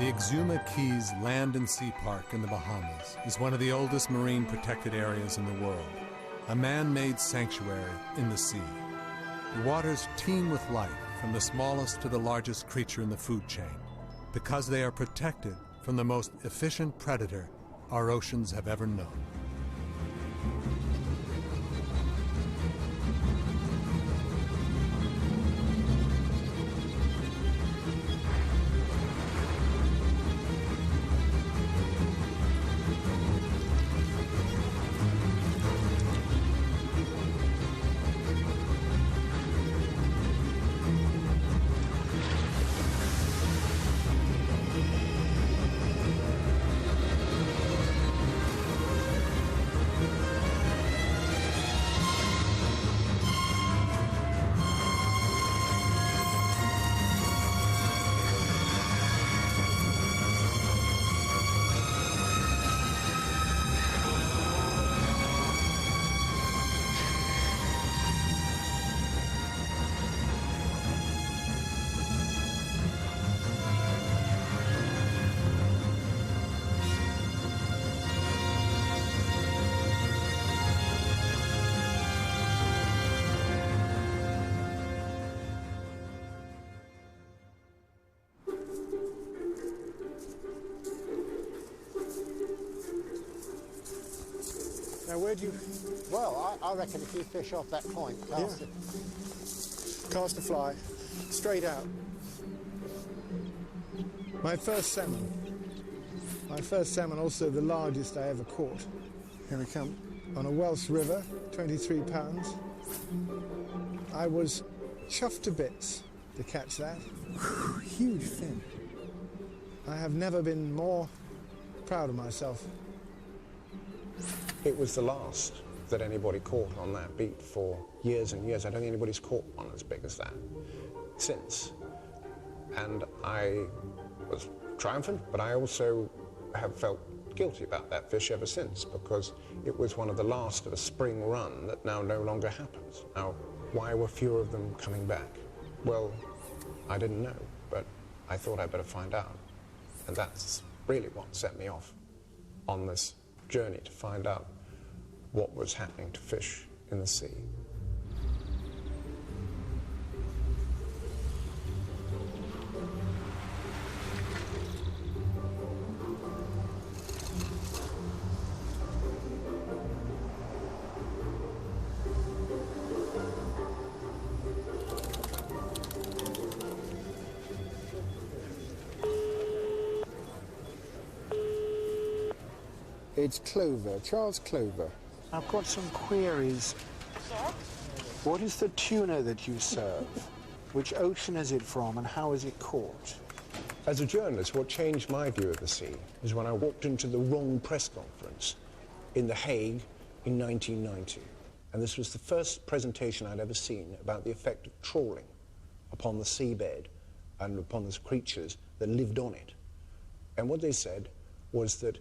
The Exuma Keys Land and Sea Park in the Bahamas is one of the oldest marine protected areas in the world, a man-made sanctuary in the sea. The waters teem with life from the smallest to the largest creature in the food chain, because they are protected from the most efficient predator our oceans have ever known. Now, where do you... Well, I reckon if you fish off that point, cast it. Cast a fly, straight out. My first salmon, also the largest I ever caught. Here we come. On a Welsh river, 23 pounds. I was chuffed to bits to catch that. Huge fin. I have never been more proud of myself. It was the last that anybody caught on that beat for years and years. I don't think anybody's caught one as big as that since. And I was triumphant, but I also have felt guilty about that fish ever since, because it was one of the last of a spring run that now no longer happens. Now, why were fewer of them coming back? Well, I didn't know, but I thought I'd better find out. And that's really what set me off on this journey, to find out what was happening to fish in the sea. It's Clover, Charles Clover. I've got some queries. Yes? What is the tuna that you serve? Which ocean is it from and how is it caught? As a journalist, what changed my view of the sea is when I walked into the wrong press conference in The Hague in 1990. And this was the first presentation I'd ever seen about the effect of trawling upon the seabed and upon the creatures that lived on it. And what they said was that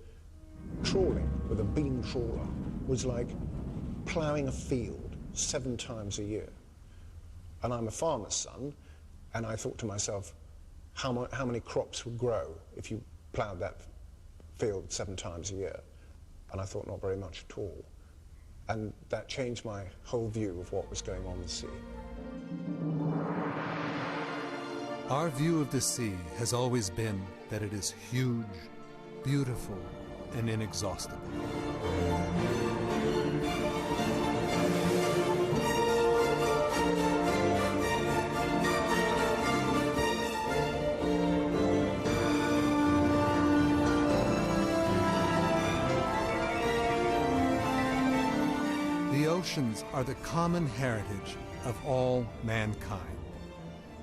trawling with a beam trawler was like ploughing a field 7 times a year. And I'm a farmer's son, and I thought to myself, how many crops would grow if you ploughed that field 7 times a year? And I thought not very much at all. And that changed my whole view of what was going on in the sea. Our view of the sea has always been that it is huge, beautiful, and inexhaustible. The oceans are the common heritage of all mankind,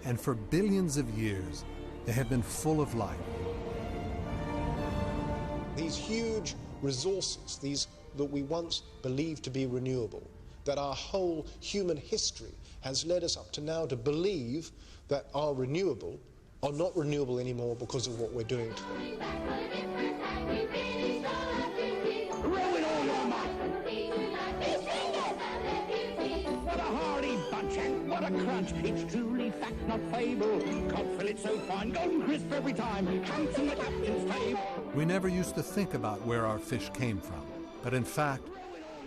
and for billions of years they have been full of life. These huge resources, these that we once believed to be renewable, that our whole human history has led us up to now to believe that are renewable are not renewable anymore because of what we're doing to them. What a hardy bunch, and what a crunch. It's truly fact, not fable. Cod fillet so fine, golden crisp every time. Comes from the captain's table. We never used to think about where our fish came from, but in fact,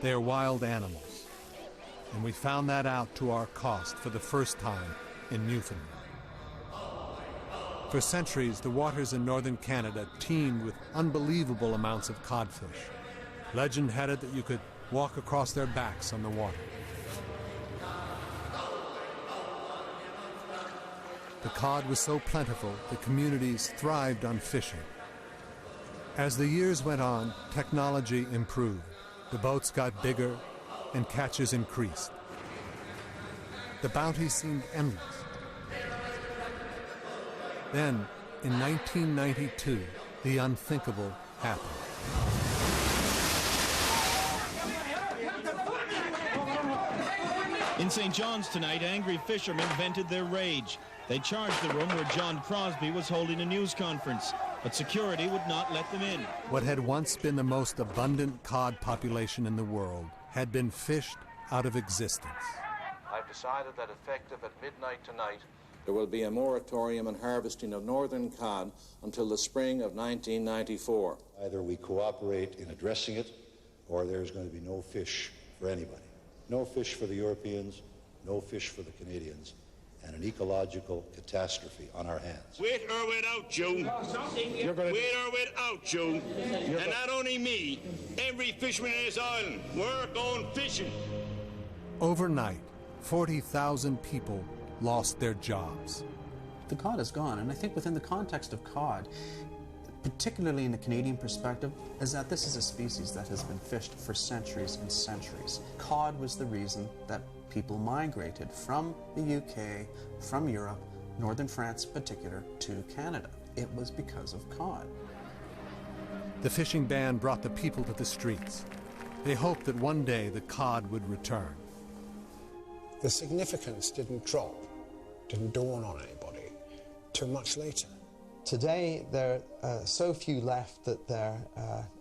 they are wild animals. And we found that out to our cost for the first time in Newfoundland. For centuries, the waters in northern Canada teemed with unbelievable amounts of codfish. Legend had it that you could walk across their backs on the water. The cod was so plentiful, the communities thrived on fishing. As the years went on, technology improved. The boats got bigger and catches increased. The bounty seemed endless. Then, in 1992, the unthinkable happened. In St. John's tonight, angry fishermen vented their rage. They charged the room where John Crosby was holding a news conference, but security would not let them in. What had once been the most abundant cod population in the world had been fished out of existence. I've decided that effective at midnight tonight, there will be a moratorium on harvesting of northern cod until the spring of 1994. Either we cooperate in addressing it, or there's going to be no fish for anybody. No fish for the Europeans, no fish for the Canadians, and an ecological catastrophe on our hands. Wait or wait out, Joe. Wait or wait out, Joe. And not only me, every fisherman in this island, we're going fishing. Overnight, 40,000 people lost their jobs. The cod is gone, and I think within the context of cod, particularly in the Canadian perspective, is that this is a species that has been fished for centuries and centuries. Cod was the reason that people migrated from the UK, from Europe, northern France in particular, to Canada. It was because of cod. The fishing ban brought the people to the streets. They hoped that one day the cod would return. The significance didn't drop, didn't dawn on anybody till much later. Today, there are so few left that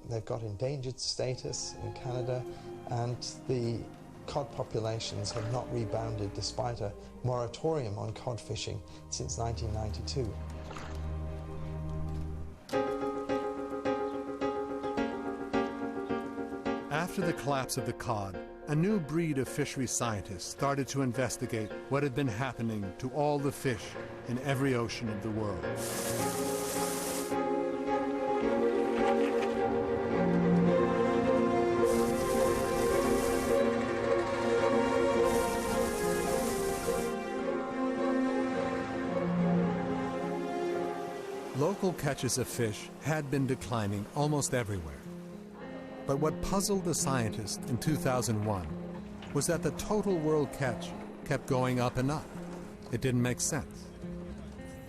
they've got endangered status in Canada, and the cod populations have not rebounded despite a moratorium on cod fishing since 1992. After the collapse of the cod, a new breed of fishery scientists started to investigate what had been happening to all the fish in every ocean of the world. Local catches of fish had been declining almost everywhere. But what puzzled the scientists in 2001 was that the total world catch kept going up and up. It didn't make sense.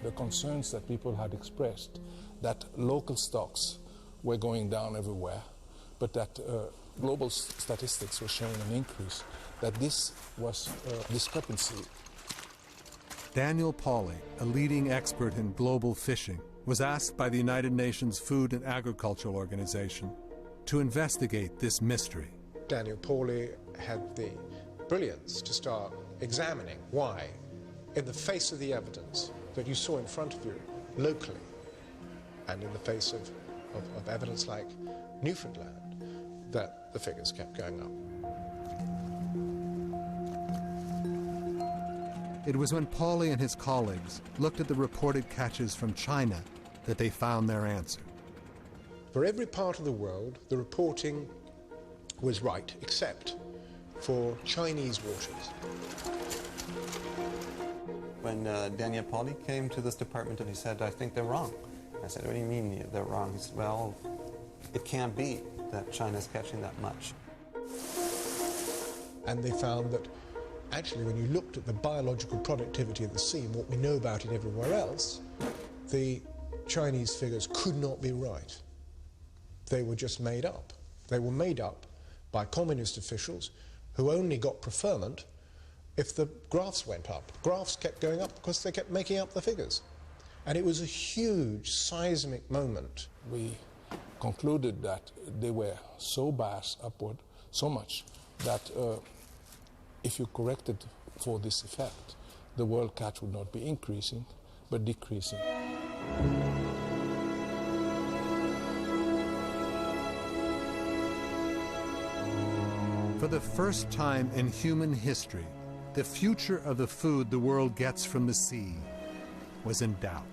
The concerns that people had expressed that local stocks were going down everywhere, but that global statistics were showing an increase, that this was a discrepancy. Daniel Pauly, a leading expert in global fishing, was asked by the United Nations Food and Agriculture Organization to investigate this mystery. Daniel Pauly had the brilliance to start examining why, in the face of the evidence that you saw in front of you locally, and in the face of evidence like Newfoundland, that the figures kept going up. It was when Pauly and his colleagues looked at the reported catches from China that they found their answer. For every part of the world, the reporting was right, except for Chinese waters. When Daniel Pauly came to this department and he said, I think they're wrong. I said, what do you mean they're wrong? He said, well, it can't be that China's catching that much. And they found that actually when you looked at the biological productivity of the sea and what we know about it everywhere else, the Chinese figures could not be right. They were just made up. They were made up by communist officials who only got preferment if the graphs went up. Graphs kept going up because they kept making up the figures. And it was a huge seismic moment. We concluded that they were so biased upward, so much, that if you corrected for this effect, the world catch would not be increasing, but decreasing. For the first time in human history, the future of the food the world gets from the sea was in doubt.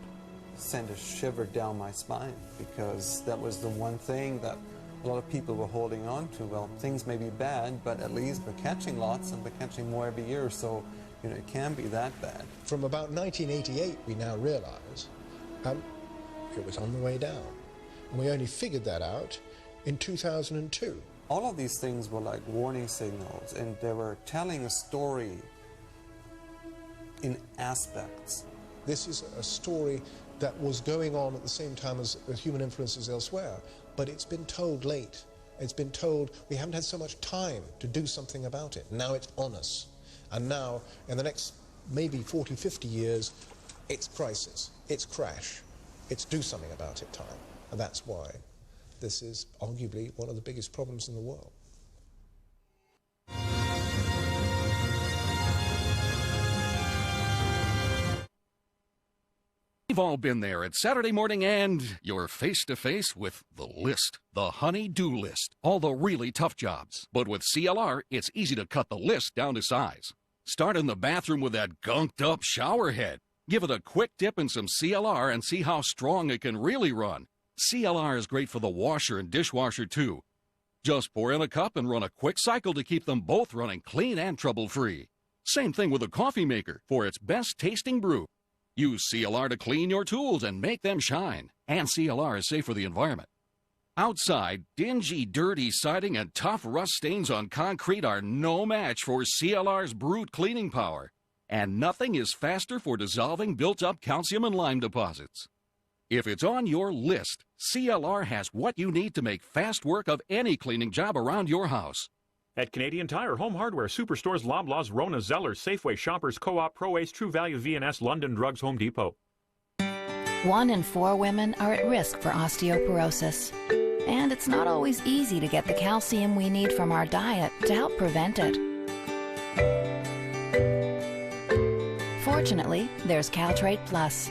Sent a shiver down my spine, because that was the one thing that a lot of people were holding on to. Well, things may be bad, but at least we're catching lots and we're catching more every year, so it can't be that bad. From about 1988, we now realize it was on the way down. And we only figured that out in 2002. All of these things were like warning signals, and they were telling a story in aspects. This is a story that was going on at the same time as human influences elsewhere, but it's been told late. It's been told we haven't had so much time to do something about it. Now it's on us. And now, in the next maybe 40, 50 years, it's crisis, it's crash, it's do something about it time. And that's why this is arguably one of the biggest problems in the world. We've all been there at Saturday morning and you're face-to-face with the list, the honey-do list, all the really tough jobs. But with CLR, it's easy to cut the list down to size. Start in the bathroom with that gunked-up shower head. Give it a quick dip in some CLR and see how strong it can really run. CLR is great for the washer and dishwasher, too. Just pour in a cup and run a quick cycle to keep them both running clean and trouble-free. Same thing with a coffee maker for its best-tasting brew. Use CLR to clean your tools and make them shine. And CLR is safe for the environment. Outside, dingy, dirty siding and tough rust stains on concrete are no match for CLR's brute cleaning power. And nothing is faster for dissolving built-up calcium and lime deposits. If it's on your list, CLR has what you need to make fast work of any cleaning job around your house. At Canadian Tire, Home Hardware, Superstores, Loblaws, Rona, Zellers, Safeway, Shoppers, Co-op, Pro-Ace, True Value, V&S, London Drugs, Home Depot. 1 in 4 women are at risk for osteoporosis. And it's not always easy to get the calcium we need from our diet to help prevent it. Fortunately, there's Caltrate Plus.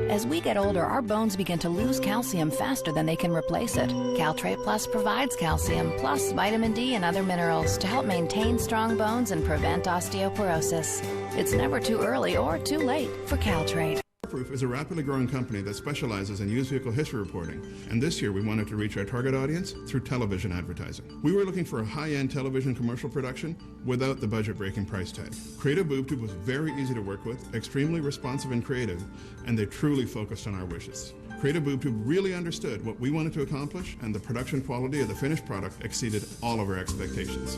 As we get older, our bones begin to lose calcium faster than they can replace it. Caltrate Plus provides calcium, plus vitamin D and other minerals to help maintain strong bones and prevent osteoporosis. It's never too early or too late for Caltrate. Proof is a rapidly growing company that specializes in used vehicle history reporting, and this year we wanted to reach our target audience through television advertising. We were looking for a high-end television commercial production without the budget-breaking price tag. Creative BoobTube was very easy to work with, extremely responsive and creative, and they truly focused on our wishes. Creative BoobTube really understood what we wanted to accomplish, and the production quality of the finished product exceeded all of our expectations.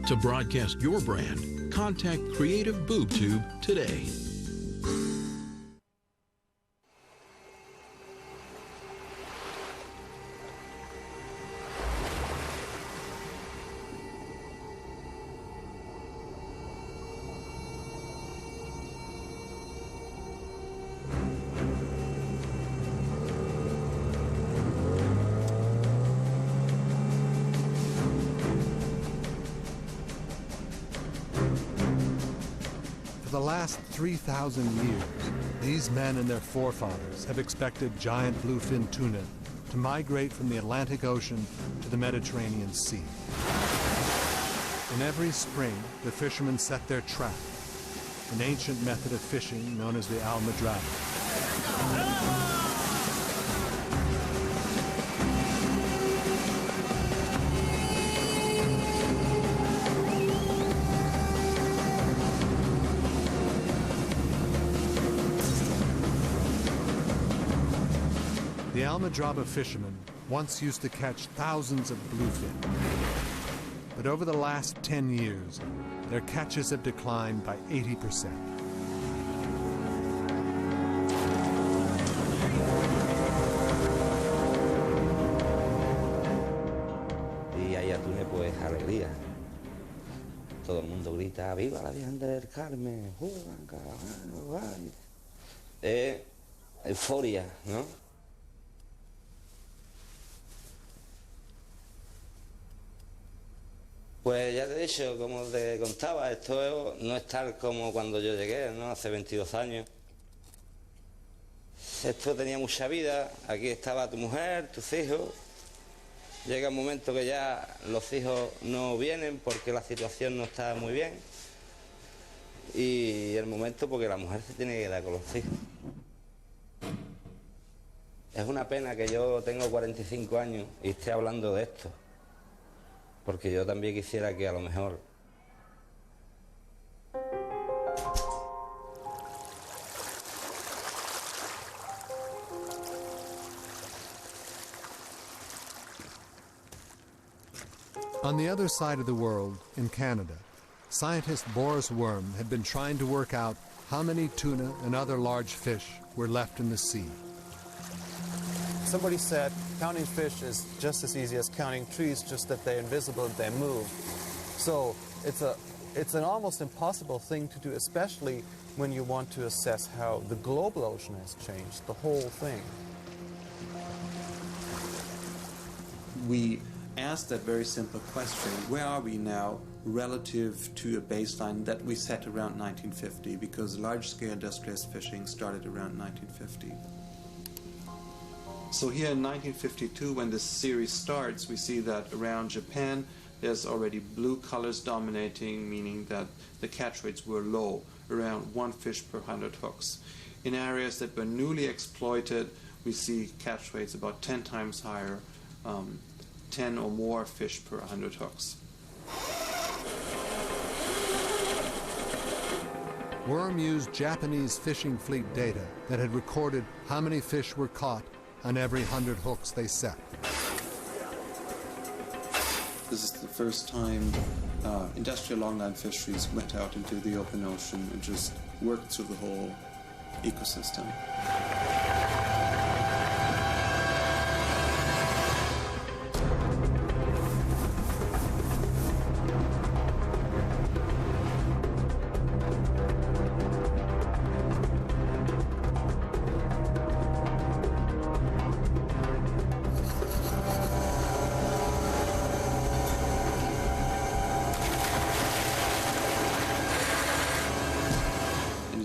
To broadcast your brand, contact Creative BoobTube today. For the last 3,000 years, these men and their forefathers have expected giant bluefin tuna to migrate from the Atlantic Ocean to the Mediterranean Sea. In every spring, the fishermen set their trap, an ancient method of fishing known as the almadraba. The almadraba fishermen once used to catch thousands of bluefin. But over the last 10 years, their catches have declined by 80%. Y hay atunes, pues, alegría. Todo el mundo grita, ¡viva la Virgen del Carmen! ¡Juegan, caballo! Euforia, ¿no? Pues ya te he dicho, como te contaba, esto no es tal como cuando yo llegué, ¿no? Hace 22 años. Esto tenía mucha vida, aquí estaba tu mujer, tus hijos. Llega un momento que ya los hijos no vienen porque la situación no está muy bien. Y el momento porque la mujer se tiene que quedar con los hijos. Es una pena que yo tengo 45 años y esté hablando de esto. Porque yo también quisiera que a lo mejor... On the other side of the world, in Canada, scientist Boris Worm had been trying to work out how many tuna and other large fish were left in the sea. Somebody said counting fish is just as easy as counting trees, just that they're invisible and they move. So it's an almost impossible thing to do, especially when you want to assess how the global ocean has changed, the whole thing. We asked that very simple question: where are we now relative to a baseline that we set around 1950, because large-scale industrialized fishing started around 1950. So here in 1952, when this series starts, we see that around Japan there's already blue colors dominating, meaning that the catch rates were low, around 1 fish per 100 hooks. In areas that were newly exploited, we see catch rates about 10 times higher, 10 or more fish per 100 hooks. Worm used Japanese fishing fleet data that had recorded how many fish were caught on every 100 hooks they set. This is the first time industrial longline fisheries went out into the open ocean and just worked through the whole ecosystem.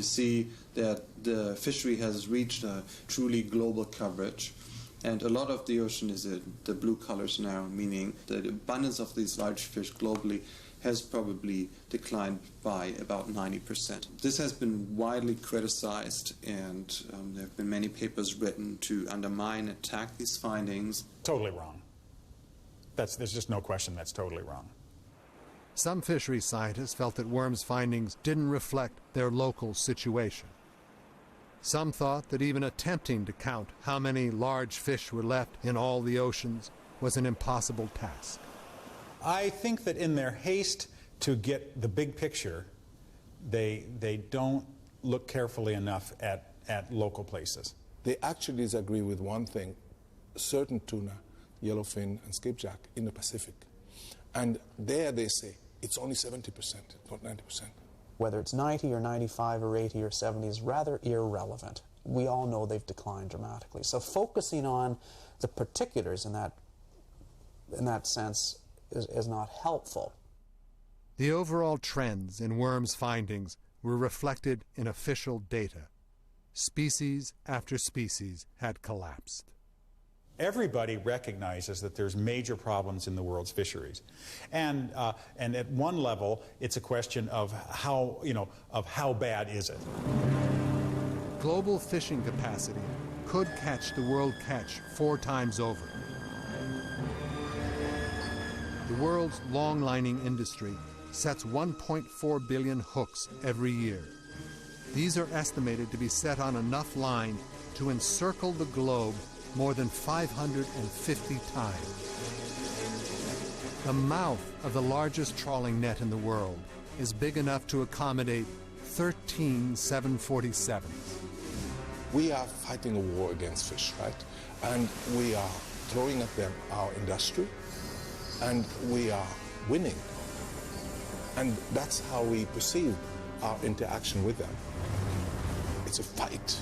See that the fishery has reached a truly global coverage, and a lot of the ocean is in the blue colors now, meaning the abundance of these large fish globally has probably declined by about 90%. This has been widely criticized, and there have been many papers written to undermine and attack these findings. Totally wrong. There's just no question that's totally wrong. Some fisheries scientists felt that Worm's findings didn't reflect their local situation. Some thought that even attempting to count how many large fish were left in all the oceans was an impossible task. I think that in their haste to get the big picture, they don't look carefully enough at local places. They actually disagree with one thing: certain tuna, yellowfin and skipjack in the Pacific. And there they say it's only 70%, not 90%. Whether it's 90 or 95 or 80 or 70 is rather irrelevant. We all know they've declined dramatically. So focusing on the particulars in that sense is not helpful. The overall trends in Worm's findings were reflected in official data. Species after species had collapsed. Everybody recognizes that there's major problems in the world's fisheries, and at one level, it's a question of how bad is it. Global fishing capacity could catch the world catch 4 times over. The world's longlining industry sets 1.4 billion hooks every year. These are estimated to be set on enough line to encircle the globe more than 550 times. The mouth of the largest trawling net in the world is big enough to accommodate 13 747s. We are fighting a war against fish, right? And we are throwing at them our industry, and we are winning. And that's how we perceive our interaction with them. It's a fight.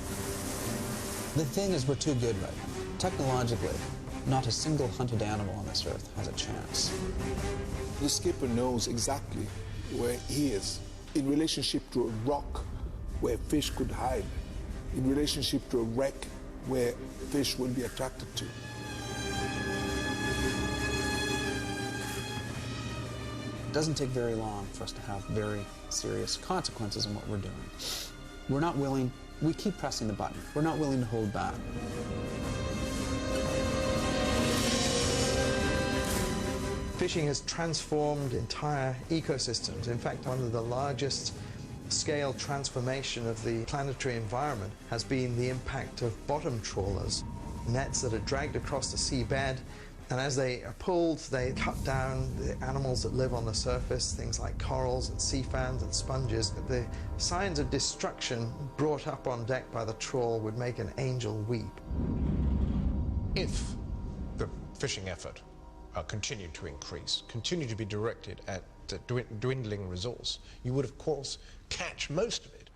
The thing is, we're too good right now. Technologically, Not a single hunted animal on this earth has a chance. The skipper knows exactly where he is in relationship to a rock where fish could hide, in relationship to a wreck where fish will be attracted to. It doesn't take very long for us to have very serious consequences in what we're doing. We're not willing, we keep pressing the button. We're not willing to hold back. Fishing has transformed entire ecosystems. In fact, one of the largest scale transformation of the planetary environment has been the impact of bottom trawlers, nets that are dragged across the seabed, and as they are pulled, they cut down the animals that live on the surface, things like corals and sea fans and sponges. The signs of destruction brought up on deck by the trawl would make an angel weep. If the fishing effort continued to increase, continued to be directed at dwindling resource, you would, of course, catch most of it.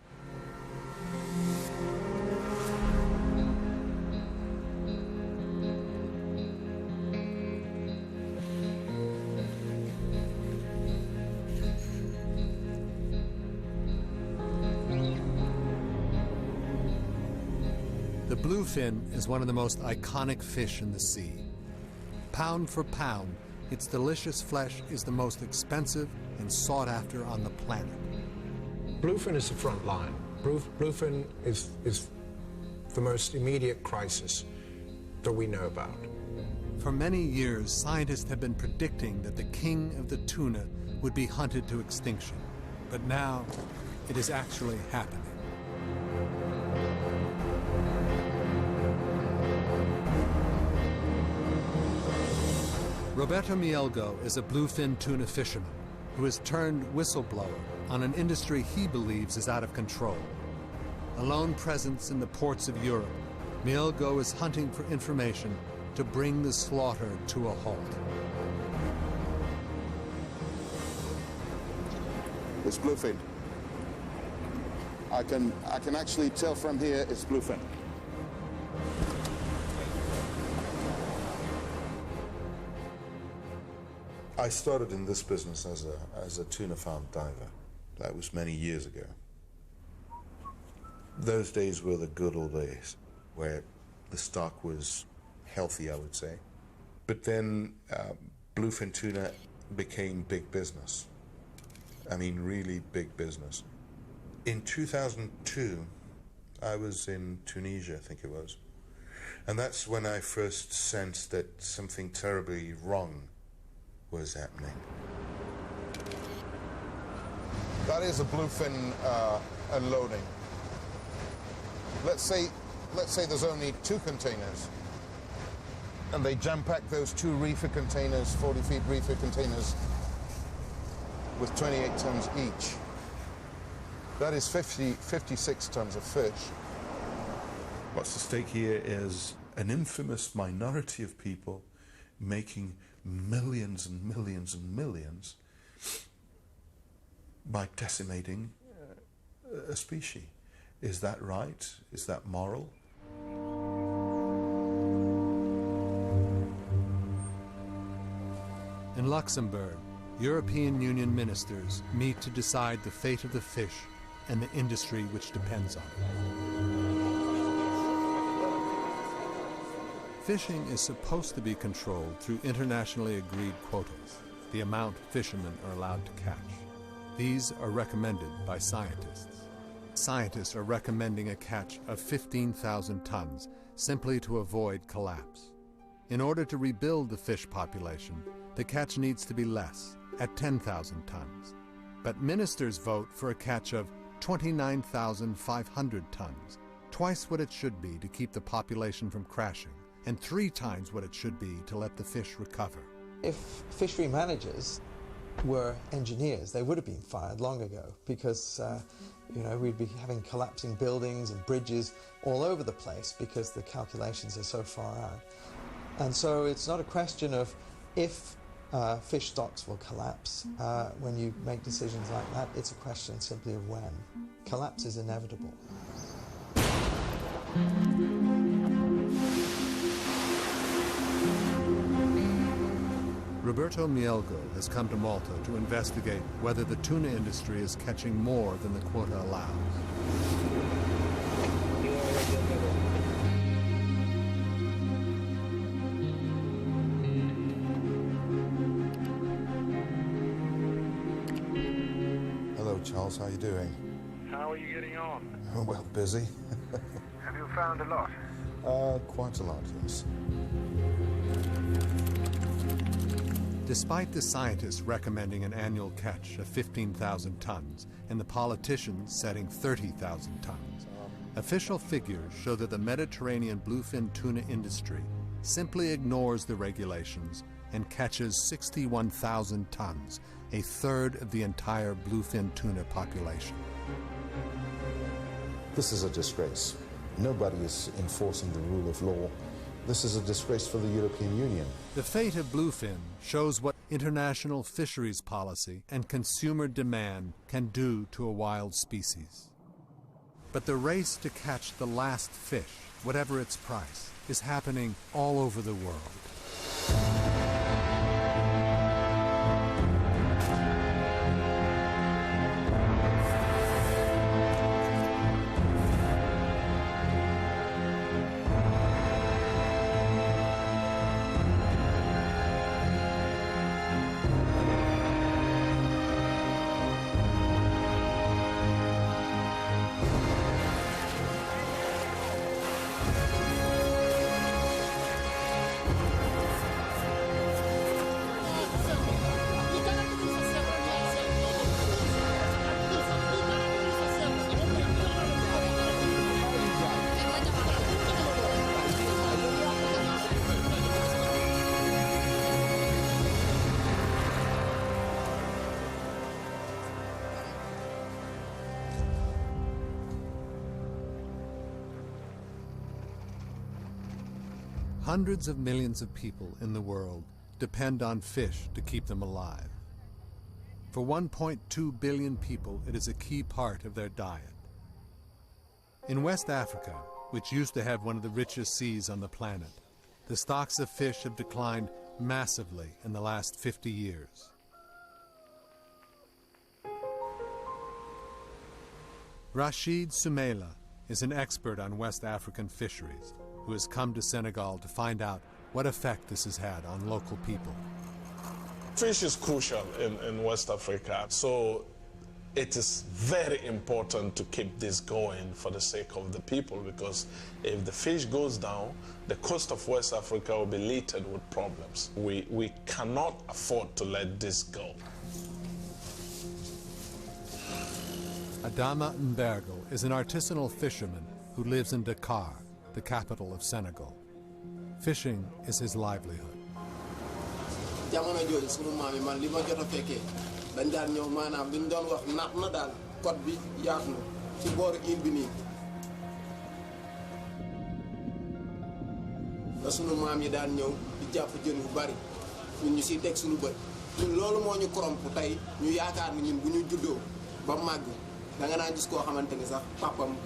The bluefin is one of the most iconic fish in the sea. Pound for pound, its delicious flesh is the most expensive and sought after on the planet. Bluefin is the front line. Bluefin is the most immediate crisis that we know about. For many years, scientists have been predicting that the king of the tuna would be hunted to extinction. But now, it is actually happening. Roberto Mielgo is a bluefin tuna fisherman who has turned whistleblower on an industry he believes is out of control. A lone presence in the ports of Europe, Mielgo is hunting for information to bring the slaughter to a halt. It's bluefin. I can actually tell from here it's bluefin. I started in this business as a tuna farm diver. That was many years ago. Those days were the good old days, where the stock was healthy, I would say. But then bluefin tuna became big business. I mean, really big business. In 2002, I was in Tunisia, I think it was. And that's when I first sensed that something terribly wrong was happening. That is a bluefin unloading. Let's say there's only 2 containers, and they jam-pack those 2 reefer containers, 40-feet reefer containers, with 28 tons each. That is 56 tons of fish. What's at stake here is an infamous minority of people making millions and millions and millions by decimating a species. Is that right? Is that moral? In Luxembourg, European Union ministers meet to decide the fate of the fish and the industry which depends on it. Fishing is supposed to be controlled through internationally agreed quotas, the amount fishermen are allowed to catch. These are recommended by scientists. Scientists are recommending a catch of 15,000 tons simply to avoid collapse. In order to rebuild the fish population, the catch needs to be less, at 10,000 tons. But ministers vote for a catch of 29,500 tons, twice what it should be to keep the population from crashing, and 3 times what it should be to let the fish recover. If fishery managers were engineers, they would have been fired long ago because we'd be having collapsing buildings and bridges all over the place because the calculations are so far out. And so it's not a question of if fish stocks will collapse when you make decisions like that. It's a question simply of when. Collapse is inevitable. Roberto Mielgo has come to Malta to investigate whether the tuna industry is catching more than the quota allows. Hello, Charles. How are you doing? How are you getting on? Oh, well, busy. Have you found a lot? Quite a lot, yes. Despite the scientists recommending an annual catch of 15,000 tons and the politicians setting 30,000 tons, official figures show that the Mediterranean bluefin tuna industry simply ignores the regulations and catches 61,000 tons, a third of the entire bluefin tuna population. This is a disgrace. Nobody is enforcing the rule of law. This is a disgrace for the European Union. The fate of bluefin shows what international fisheries policy and consumer demand can do to a wild species. But the race to catch the last fish, whatever its price, is happening all over the world. Hundreds of millions of people in the world depend on fish to keep them alive. For 1.2 billion people, it is a key part of their diet. In West Africa, which used to have one of the richest seas on the planet, the stocks of fish have declined massively in the last 50 years. Rashid Soumaila is an expert on West African fisheries who has come to Senegal to find out what effect this has had on local people. Fish is crucial in West Africa, so it is very important to keep this going for the sake of the people, because if the fish goes down, the coast of West Africa will be littered with problems. We cannot afford to let this go. Adama Mbergo is an artisanal fisherman who lives in Dakar, the capital of Senegal. Fishing is his livelihood. jamono jooju sunu maam yi man li ma jot a fekkee dañ daan ñëw maanaam li ñu doon wax napp na daal côte bi yaatu na ci booru île bi nii la sunu maam yi daan ñëw di jàpp jën yu bari ñun ñu siy teg sunu bët ñun loolu moo ñu koromp tey ñu yaakaar ni ñun bu ñu juddoo ba màgg da nga naan gis koo xamante ni sax papam.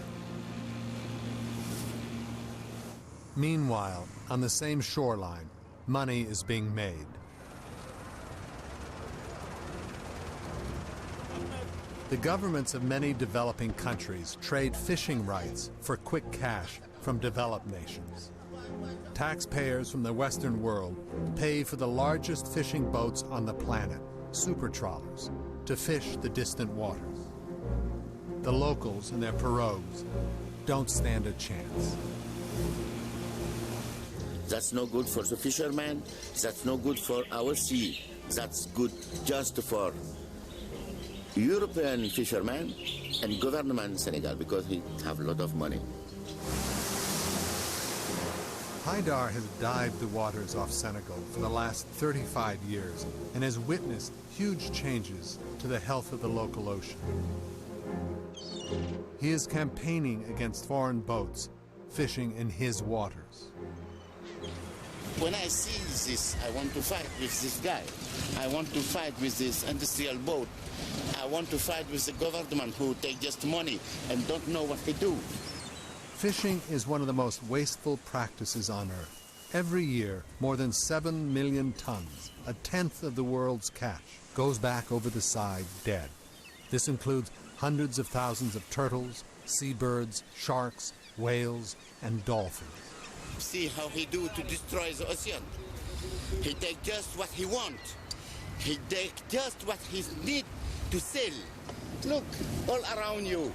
Meanwhile, on the same shoreline, money is being made. The governments of many developing countries trade fishing rights for quick cash from developed nations. Taxpayers from the Western world pay for the largest fishing boats on the planet, super trawlers, to fish the distant waters. The locals and their pirogues don't stand a chance. That's no good for the fishermen, that's no good for our sea. That's good just for European fishermen and government in Senegal, because we have a lot of money. Haidar has dived the waters off Senegal for the last 35 years and has witnessed huge changes to the health of the local ocean. He is campaigning against foreign boats fishing in his waters. When I see this, I want to fight with this guy. I want to fight with this industrial boat. I want to fight with the government who take just money and don't know what they do. Fishing is one of the most wasteful practices on earth. Every year, more than 7 million tons, a tenth of the world's catch, goes back over the side dead. This includes hundreds of thousands of turtles, seabirds, sharks, whales, and dolphins. See how he do to destroy the ocean. He take just what he want. He take just what he need to sell. Look, all around you.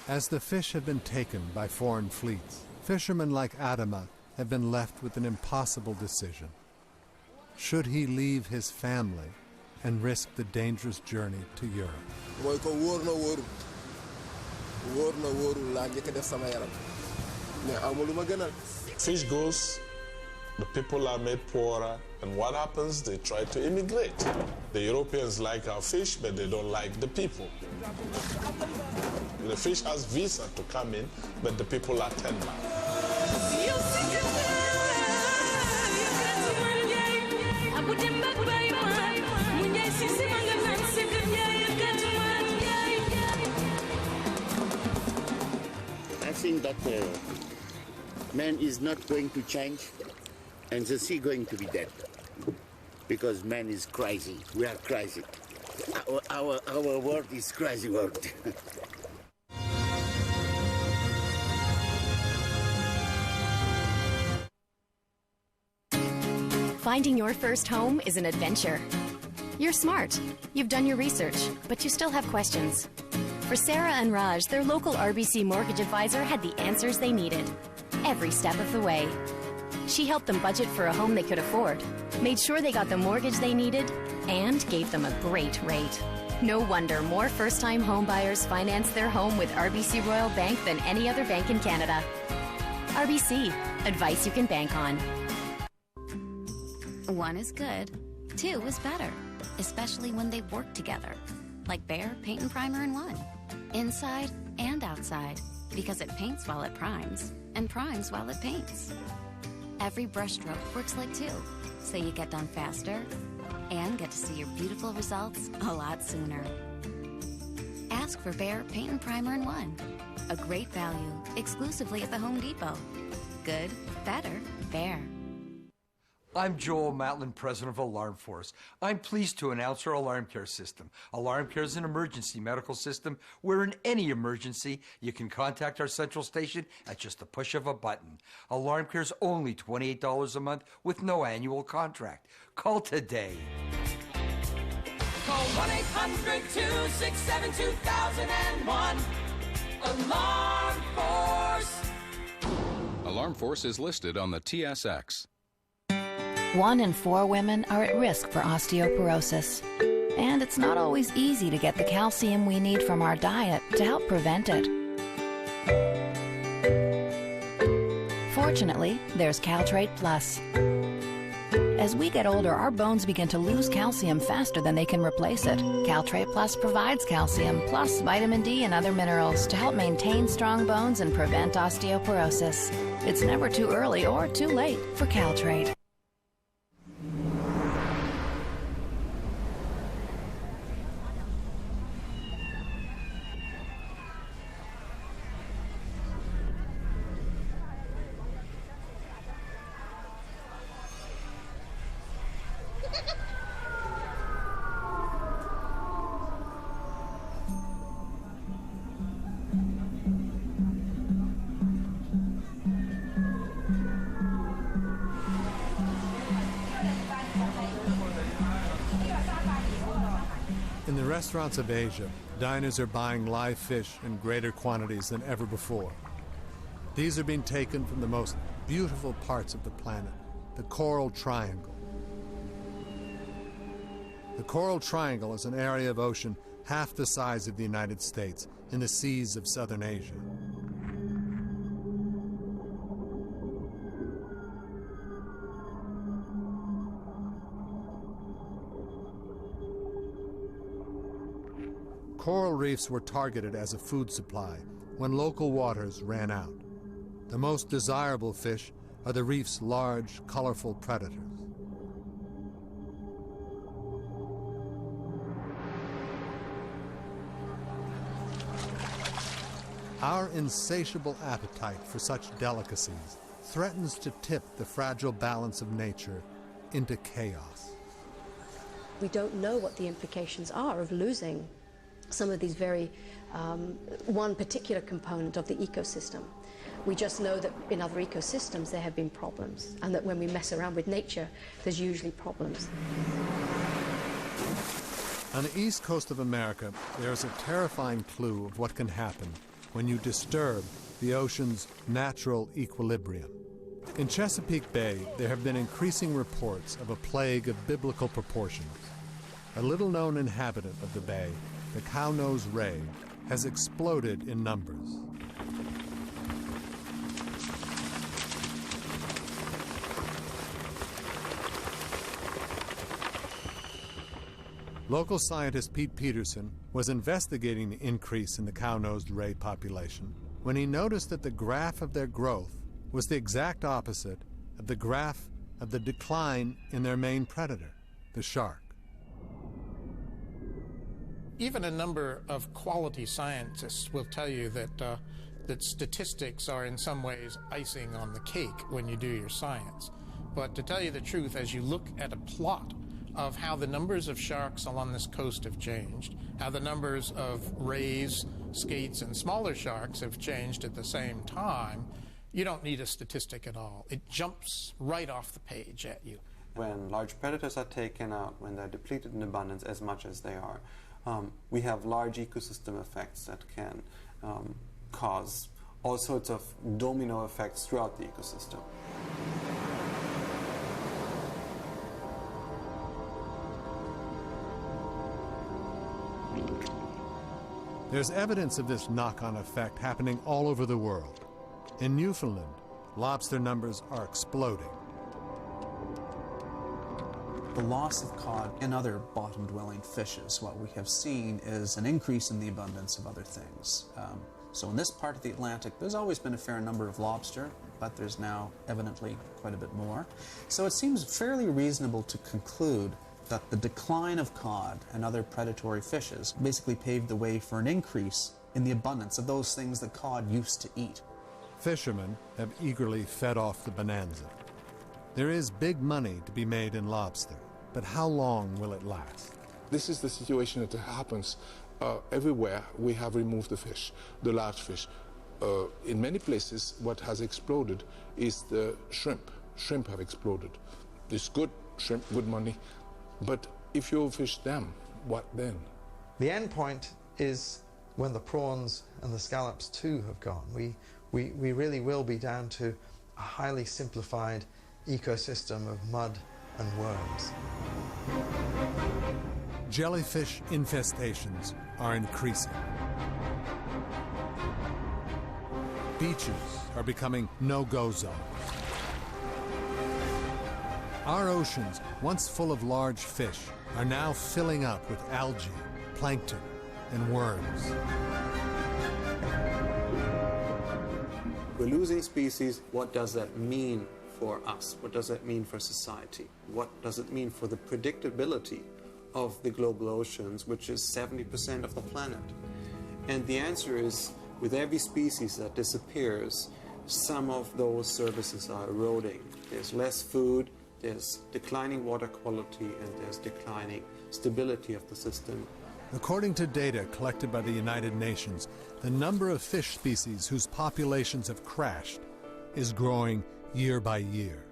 As the fish have been taken by foreign fleets, fishermen like Adama have been left with an impossible decision. Should he leave his family and risk the dangerous journey to Europe? Fish goes, the people are made poorer, and what happens? They try to immigrate. The Europeans like our fish, but they don't like the people. The fish has visa to come in, but the people are tender. I think that man is not going to change, and the sea going to be dead, because man is crazy. We are crazy. Our world is crazy world. Finding your first home is an adventure. You're smart. You've done your research, but you still have questions. For Sarah and Raj, their local RBC mortgage advisor had the answers they needed, every step of the way. She helped them budget for a home they could afford, made sure they got the mortgage they needed, and gave them a great rate. No wonder more first-time homebuyers finance their home with RBC Royal Bank than any other bank in Canada. RBC, advice you can bank on. One is good, two is better, especially when they work together. Like Behr Paint and Primer in one, inside and outside, because it paints while it primes, and primes while it paints. Every brushstroke works like two, so you get done faster and get to see your beautiful results a lot sooner. Ask for Behr Paint and Primer in one. A great value, exclusively at the Home Depot. Good, better, Behr. I'm Joel Matlin, president of Alarm Force. I'm pleased to announce our Alarm Care system. Alarm Care is an emergency medical system where in any emergency, you can contact our central station at just the push of a button. Alarm Care is only $28 a month with no annual contract. Call today. Call 1-800-267-2001. Alarm Force. Alarm Force is listed on the TSX. 1 in 4 women are at risk for osteoporosis. And it's not always easy to get the calcium we need from our diet to help prevent it. Fortunately, there's Caltrate Plus. As we get older, our bones begin to lose calcium faster than they can replace it. Caltrate Plus provides calcium, plus vitamin D and other minerals to help maintain strong bones and prevent osteoporosis. It's never too early or too late for Caltrate. In the restaurants of Asia, diners are buying live fish in greater quantities than ever before. These are being taken from the most beautiful parts of the planet, the Coral Triangle. The Coral Triangle is an area of ocean half the size of the United States in the seas of southern Asia. Coral reefs were targeted as a food supply when local waters ran out. The most desirable fish are the reef's large, colorful predators. Our insatiable appetite for such delicacies threatens to tip the fragile balance of nature into chaos. We don't know what the implications are of losing some of these very, one particular component of the ecosystem. We just know that in other ecosystems there have been problems, and that when we mess around with nature, there's usually problems. On the east coast of America, there is a terrifying clue of what can happen when you disturb the ocean's natural equilibrium. In Chesapeake Bay, there have been increasing reports of a plague of biblical proportions. A little-known inhabitant of the bay, the cow-nosed ray, has exploded in numbers. Local scientist Pete Peterson was investigating the increase in the cow-nosed ray population when he noticed that the graph of their growth was the exact opposite of the graph of the decline in their main predator, the shark. Even a number of quality scientists will tell you that statistics are in some ways icing on the cake when you do your science. But to tell you the truth, as you look at a plot of how the numbers of sharks along this coast have changed, how the numbers of rays, skates, and smaller sharks have changed at the same time, you don't need a statistic at all. It jumps right off the page at you. When large predators are taken out, when they're depleted in abundance as much as they are, we have large ecosystem effects that can cause all sorts of domino effects throughout the ecosystem. There's evidence of this knock-on effect happening all over the world. In Newfoundland, lobster numbers are exploding. The loss of cod and other bottom-dwelling fishes, what we have seen is an increase in the abundance of other things. So in this part of the Atlantic, there's always been a fair number of lobster, but there's now evidently quite a bit more. So it seems fairly reasonable to conclude that the decline of cod and other predatory fishes basically paved the way for an increase in the abundance of those things that cod used to eat. Fishermen have eagerly fed off the bonanza. There is big money to be made in lobster, but how long will it last? This is the situation that happens everywhere we have removed the fish, the large fish. In many places, what has exploded is the shrimp. Shrimp have exploded. It's good shrimp, good money. But if you fish them, what then? The end point is when the prawns and the scallops too have gone. We really will be down to a highly simplified ecosystem of mud and worms. Jellyfish infestations are increasing. Beaches are becoming no-go zones. Our oceans, once full of large fish, are now filling up with algae, plankton, and worms. We're losing species. What does that mean for us? What does that mean for society? What does it mean for the predictability of the global oceans, which is 70% of the planet? And the answer is, with every species that disappears, some of those services are eroding. There's less food, there's declining water quality, and there's declining stability of the system. According to data collected by the United Nations, the number of fish species whose populations have crashed is growing year by year.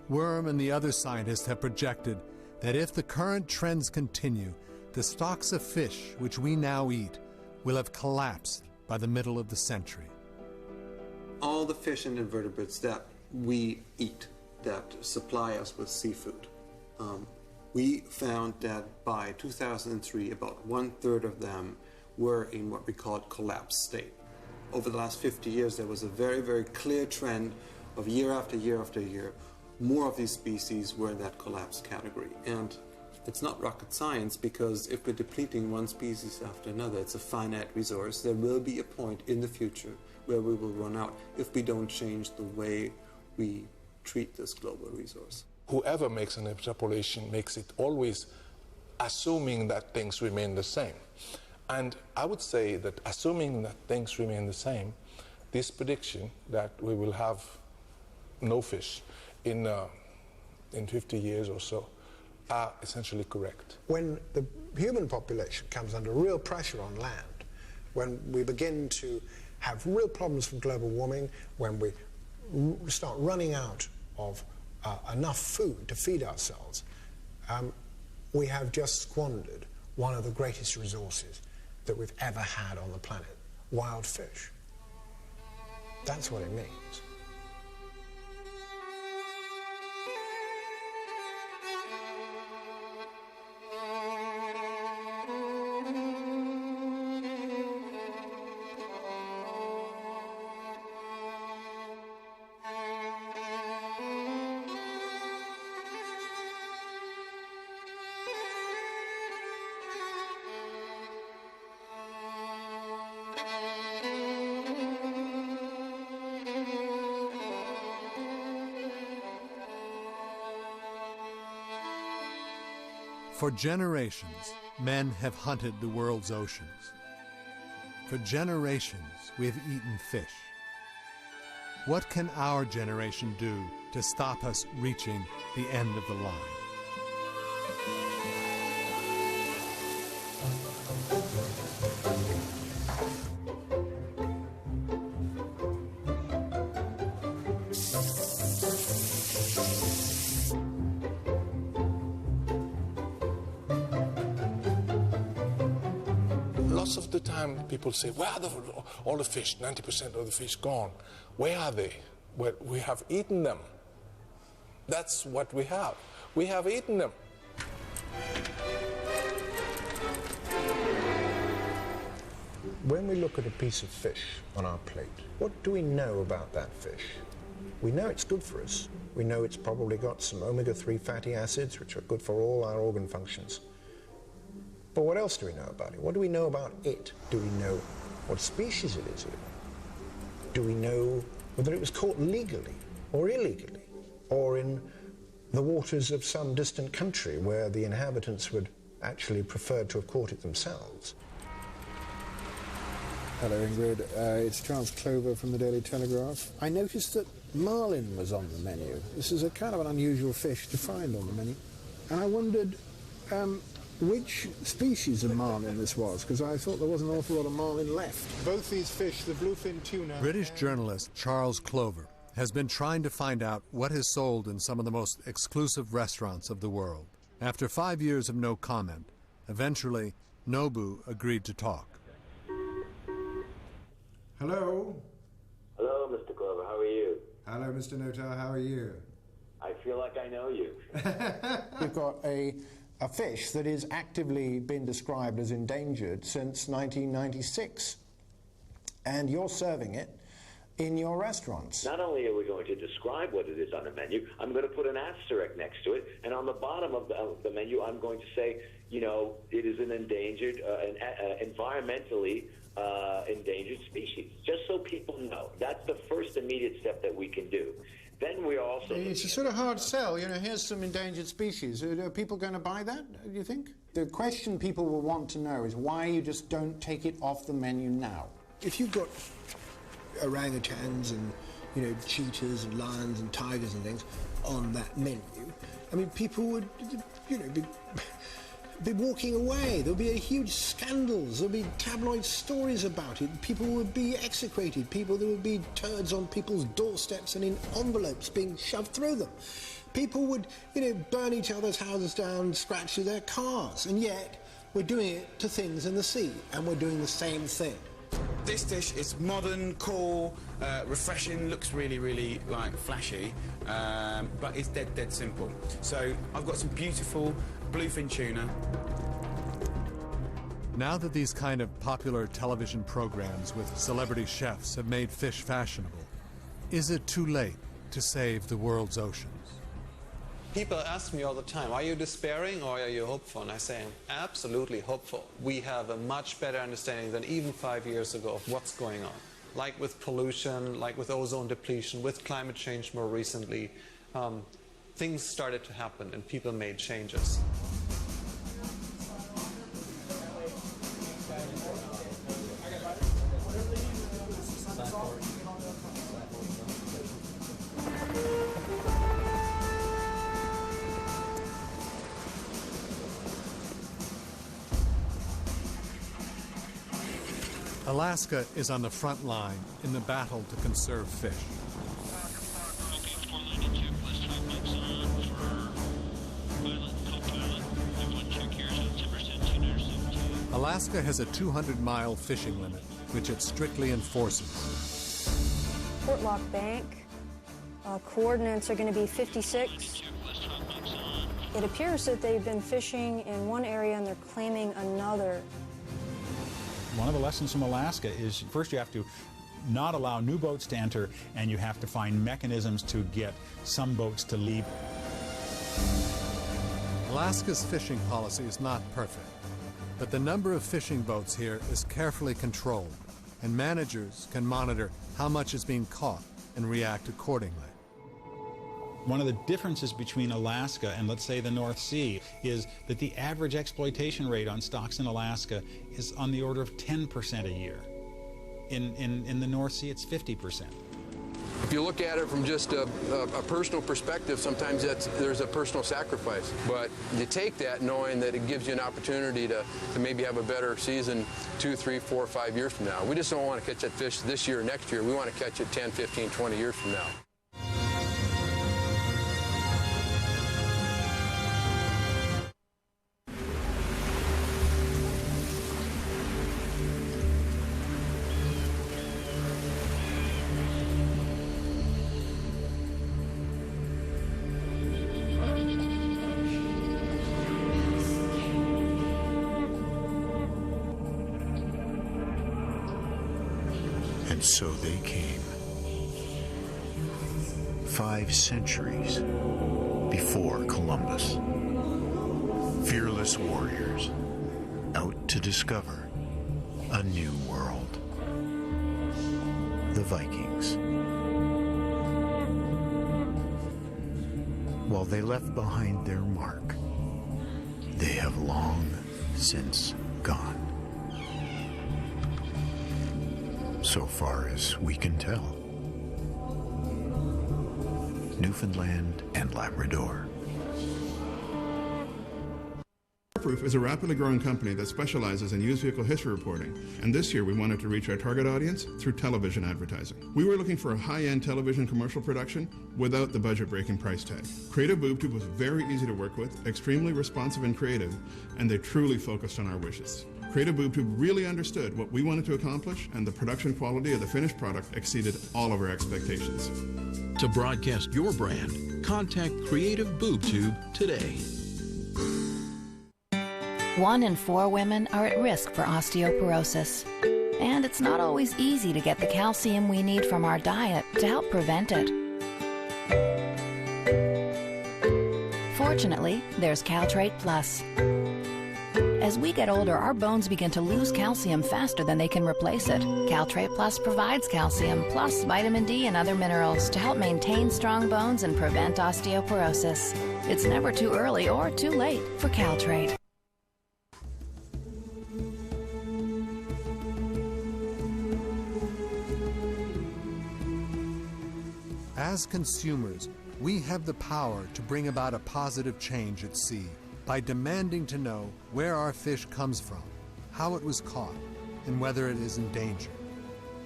Worm and the other scientists have projected that if the current trends continue, the stocks of fish which we now eat will have collapsed by the middle of the century. All the fish and invertebrates that we eat that supply us with seafood, we found that by 2003, about 1/3 of them were in what we call collapse state. Over the last 50 years, there was a very, very clear trend of year after year after year, more of these species were in that collapse category. And it's not rocket science, because if we're depleting one species after another, it's a finite resource. There will be a point in the future where we will run out if we don't change the way we treat this global resource. Whoever makes an extrapolation makes it always assuming that things remain the same. And I would say that assuming that things remain the same, this prediction that we will have no fish in 50 years or so are essentially correct. When the human population comes under real pressure on land, when we begin to have real problems from global warming, when we start running out of enough food to feed ourselves, we have just squandered one of the greatest resources that we've ever had on the planet, wild fish. That's what it means. For generations, men have hunted the world's oceans. For generations, we have eaten fish. What can our generation do to stop us reaching the end of the line? Lots of the time people say, where are all the fish, 90% of the fish gone? Where are they? Well, we have eaten them. That's what we have. We have eaten them. When we look at a piece of fish on our plate, what do we know about that fish? We know it's good for us. We know it's probably got some omega-3 fatty acids, which are good for all our organ functions. But what else do we know about it? What do we know about it? Do we know what species it is? Do we know whether it was caught legally or illegally, or in the waters of some distant country where the inhabitants would actually prefer to have caught it themselves? Hello, Ingrid. It's Charles Clover from the Daily Telegraph. I noticed that marlin was on the menu. This is a kind of an unusual fish to find on the menu. And I wondered which species of marlin this was, because I thought there wasn't an awful lot of marlin left. Both these fish, the bluefin tuna... British journalist Charles Clover has been trying to find out what is sold in some of the most exclusive restaurants of the world. After 5 years of no comment, eventually Nobu agreed to talk. Hello. Hello, Mr. Clover. How are you? Hello, Mr. Notar. How are you? I feel like I know you. We've got a fish that is actively been described as endangered since 1996. And you're serving it in your restaurants. Not only are we going to describe what it is on the menu, I'm going to put an asterisk next to it, and on the bottom of the menu, I'm going to say, you know, it is an endangered, environmentally endangered species, just so people know. That's the first immediate step that we can do. Then we also... It's a sort of hard sell, you know, here's some endangered species. Are people going to buy that, do you think? The question people will want to know is why you just don't take it off the menu now. If you've got orangutans and, you know, cheetahs and lions and tigers and things on that menu, I mean, people would, you know, be walking away. There'll be a huge scandals. There'll be tabloid stories about it. People would be execrated. There would be turds on people's doorsteps and in envelopes being shoved through them. People would, you know, burn each other's houses down, scratch through their cars. And yet, we're doing it to things in the sea, and we're doing the same thing. This dish is modern, cool, refreshing, looks really, really, like, flashy, but it's dead simple. So, I've got some beautiful bluefin tuna. Now that these kind of popular television programs with celebrity chefs have made fish fashionable, is it too late to save the world's oceans? People ask me all the time, are you despairing or are you hopeful? And I say, I'm absolutely hopeful. We have a much better understanding than even 5 years ago of what's going on. Like with pollution, like with ozone depletion, with climate change more recently, things started to happen and people made changes. Alaska is on the front line in the battle to conserve fish. Alaska has a 200-mile fishing limit, which it strictly enforces. Portlock Bank, coordinates are going to be 56. It appears that they've been fishing in one area and they're claiming another. One of the lessons from Alaska is first you have to not allow new boats to enter, and you have to find mechanisms to get some boats to leave. Alaska's fishing policy is not perfect, but the number of fishing boats here is carefully controlled, and managers can monitor how much is being caught and react accordingly. One of the differences between Alaska and, let's say, the North Sea is that the average exploitation rate on stocks in Alaska is on the order of 10% a year. In the North Sea, it's 50%. If you look at it from just a personal perspective, sometimes there's a personal sacrifice. But you take that knowing that it gives you an opportunity to maybe have a better season 2, 3, 4, 5 years from now. We just don't want to catch that fish this year or next year. We want to catch it 10, 15, 20 years from now. And so they came. 5 centuries before Columbus. Fearless warriors out to discover a new world. The Vikings. While they left behind their mark, they have long since gone. So far as we can tell. Newfoundland and Labrador. Proof is a rapidly growing company that specializes in used vehicle history reporting, and this year we wanted to reach our target audience through television advertising. We were looking for a high-end television commercial production without the budget-breaking price tag. Creative BoobTube was very easy to work with, extremely responsive and creative, and they truly focused on our wishes. Creative BoobTube really understood what we wanted to accomplish, and the production quality of the finished product exceeded all of our expectations. To broadcast your brand, contact Creative BoobTube today. 1 in 4 women are at risk for osteoporosis. And it's not always easy to get the calcium we need from our diet to help prevent it. Fortunately, there's Caltrate Plus. As we get older, our bones begin to lose calcium faster than they can replace it. Caltrate Plus provides calcium, plus vitamin D and other minerals to help maintain strong bones and prevent osteoporosis. It's never too early or too late for Caltrate. As consumers, we have the power to bring about a positive change at sea by demanding to know where our fish comes from, how it was caught, and whether it is in danger.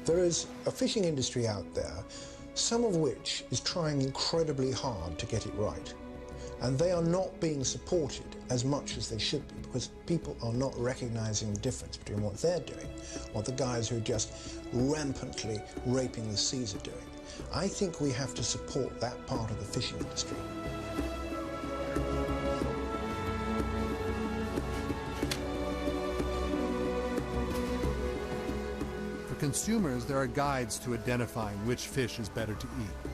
There is a fishing industry out there, some of which is trying incredibly hard to get it right. And they are not being supported as much as they should be, because people are not recognizing the difference between what they're doing, what the guys who are just rampantly raping the seas are doing. I think we have to support that part of the fishing industry. For consumers, there are guides to identifying which fish is better to eat.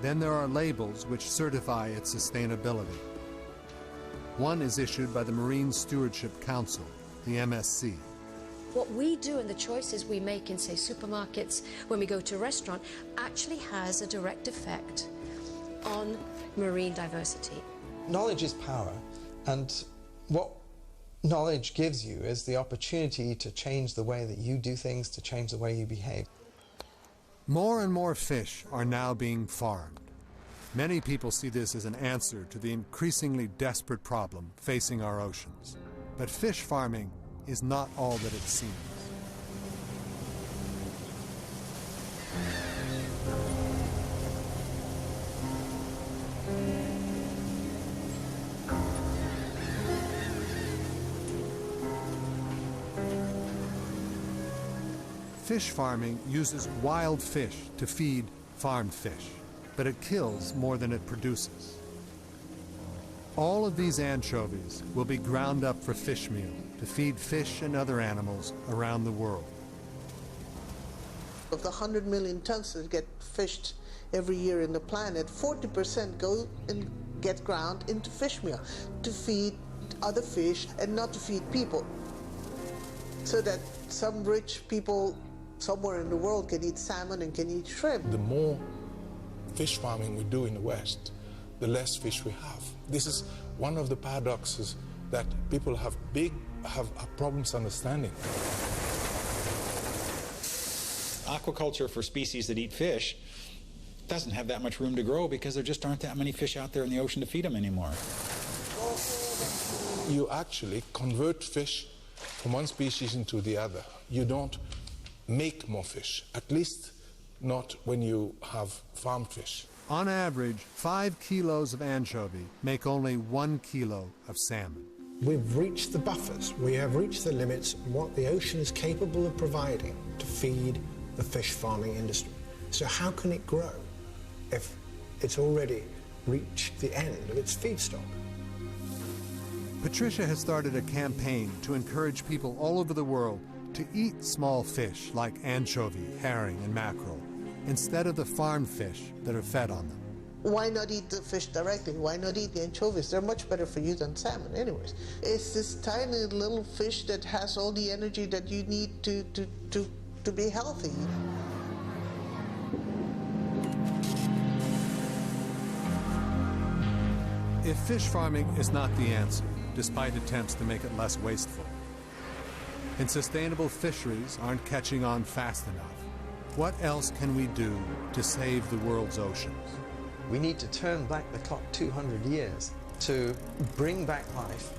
Then there are labels which certify its sustainability. One is issued by the Marine Stewardship Council, the MSC. What we do and the choices we make in, say, supermarkets, when we go to a restaurant, actually has a direct effect on marine diversity. Knowledge is power, and what knowledge gives you is the opportunity to change the way that you do things, to change the way you behave. More and more fish are now being farmed. Many people see this as an answer to the increasingly desperate problem facing our oceans. But fish farming is not all that it seems. Fish farming uses wild fish to feed farmed fish, but it kills more than it produces. All of these anchovies will be ground up for fish meal to feed fish and other animals around the world. Of the 100 million tons that get fished every year in the planet, 40% go and get ground into fish meal to feed other fish and not to feed people. So that some rich people somewhere in the world can eat salmon and can eat shrimp. The more fish farming we do in the West, the less fish we have. This is one of the paradoxes that people have problems understanding. Aquaculture for species that eat fish doesn't have that much room to grow because there just aren't that many fish out there in the ocean to feed them anymore. You actually convert fish from one species into the other. You don't make more fish, at least not when you have farmed fish. On average, 5 kilos of anchovy make only 1 kilo of salmon. We've reached the buffers. We have reached the limits of what the ocean is capable of providing to feed the fish farming industry. So how can it grow if it's already reached the end of its feedstock? Patricia has started a campaign to encourage people all over the world to eat small fish like anchovy, herring, and mackerel, instead of the farmed fish that are fed on them. Why not eat the fish directly? Why not eat the anchovies? They're much better for you than salmon anyways. It's this tiny little fish that has all the energy that you need to be healthy. If fish farming is not the answer, despite attempts to make it less wasteful, and sustainable fisheries aren't catching on fast enough, what else can we do to save the world's oceans? We need to turn back the clock 200 years to bring back life,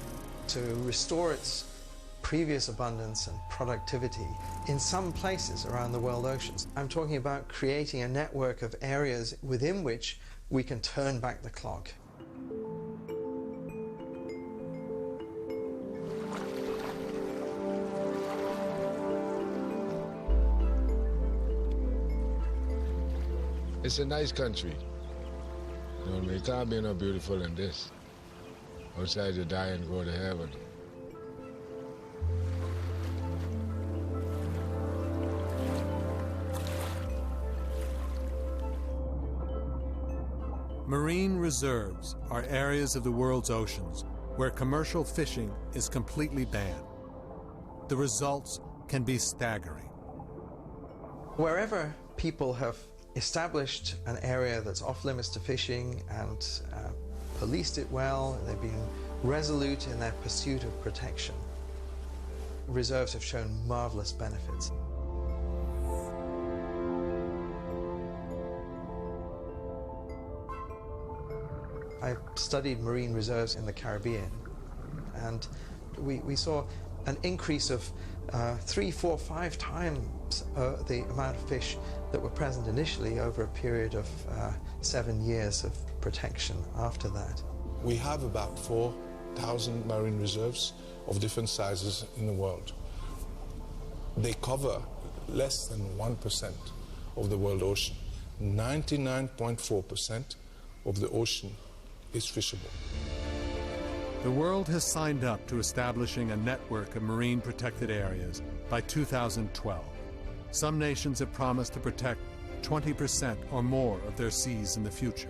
to restore its previous abundance and productivity in some places around the world oceans. I'm talking about creating a network of areas within which we can turn back the clock. It's a nice country. You know what I mean? It can't be no beautiful than this. Outside to die and go to heaven. Marine reserves are areas of the world's oceans where commercial fishing is completely banned. The results can be staggering. Wherever people have established an area that's off limits to fishing and policed it well, they've been resolute in their pursuit of protection, reserves have shown marvelous benefits. I studied marine reserves in the Caribbean, and we saw an increase of 3, 4, 5 times the amount of fish that were present initially over a period of 7 years of protection after that. We have about 4,000 marine reserves of different sizes in the world. They cover less than 1% of the world ocean. 99.4% of the ocean is fishable. The world has signed up to establishing a network of marine protected areas by 2012. Some nations have promised to protect 20% or more of their seas in the future.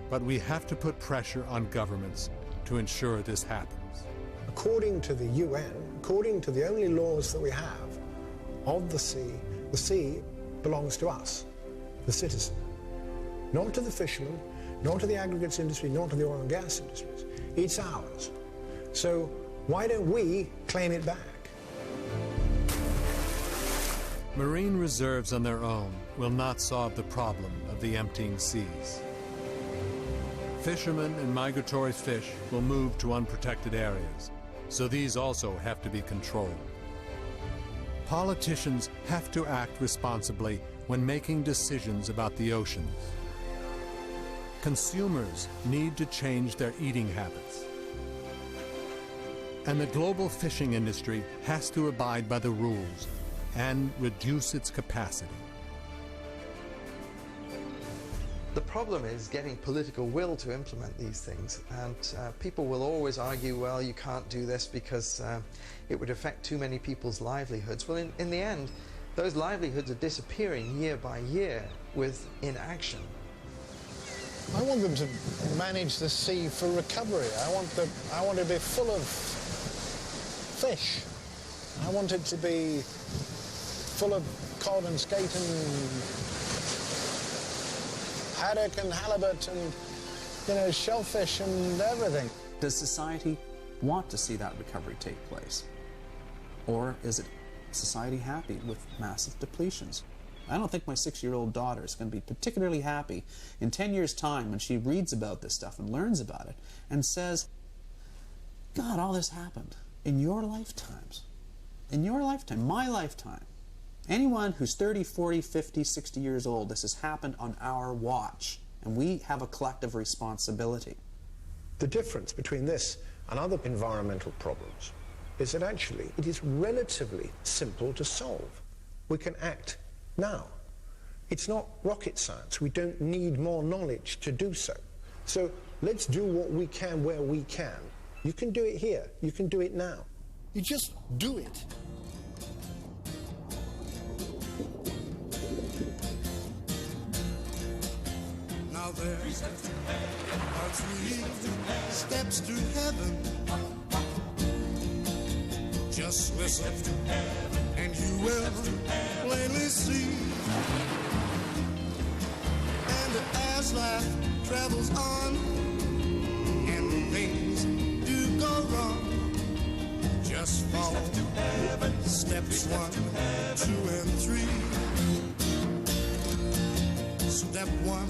But we have to put pressure on governments to ensure this happens. According to the UN, according to the only laws that we have of the sea belongs to us, the citizen. Not to the fishermen, not to the aggregates industry, not to the oil and gas industries. It's ours. So why don't we claim it back? Marine reserves on their own will not solve the problem of the emptying seas. Fishermen and migratory fish will move to unprotected areas, so these also have to be controlled. Politicians have to act responsibly when making decisions about the oceans. Consumers need to change their eating habits. And the global fishing industry has to abide by the rules and reduce its capacity. The problem is getting political will to implement these things, and people will always argue, well, you can't do this because it would affect too many people's livelihoods. Well, in the end, those livelihoods are disappearing year by year with inaction. I want them to manage the sea for recovery. I want it to be full of fish. I want it to be full of cod and skate and haddock and halibut and, you know, shellfish and everything. Does society want to see that recovery take place? Or is it society happy with massive depletions? I don't think my 6-year-old daughter is going to be particularly happy in 10 years' time when she reads about this stuff and learns about it and says, God, all this happened in your lifetimes. In your lifetime, my lifetime. Anyone who's 30, 40, 50, 60 years old, this has happened on our watch, and we have a collective responsibility. The difference between this and other environmental problems is that actually it is relatively simple to solve. We can act now. It's not rocket science. We don't need more knowledge to do so. So let's do what we can where we can. You can do it here. You can do it now. You just do it. Now there are 3 steps to heaven. Just listen and you will plainly see. And as life travels on and things do go wrong, just follow steps 1, 2, and 3. Step 1,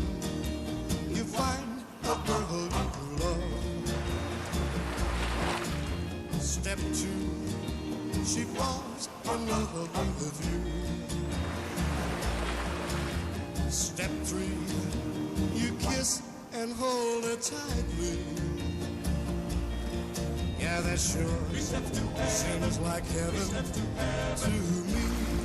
you find a girl you love. Step 2, she falls in love with you. Step 3, you kiss and hold her tightly. Yeah, that sure seems like heaven to me.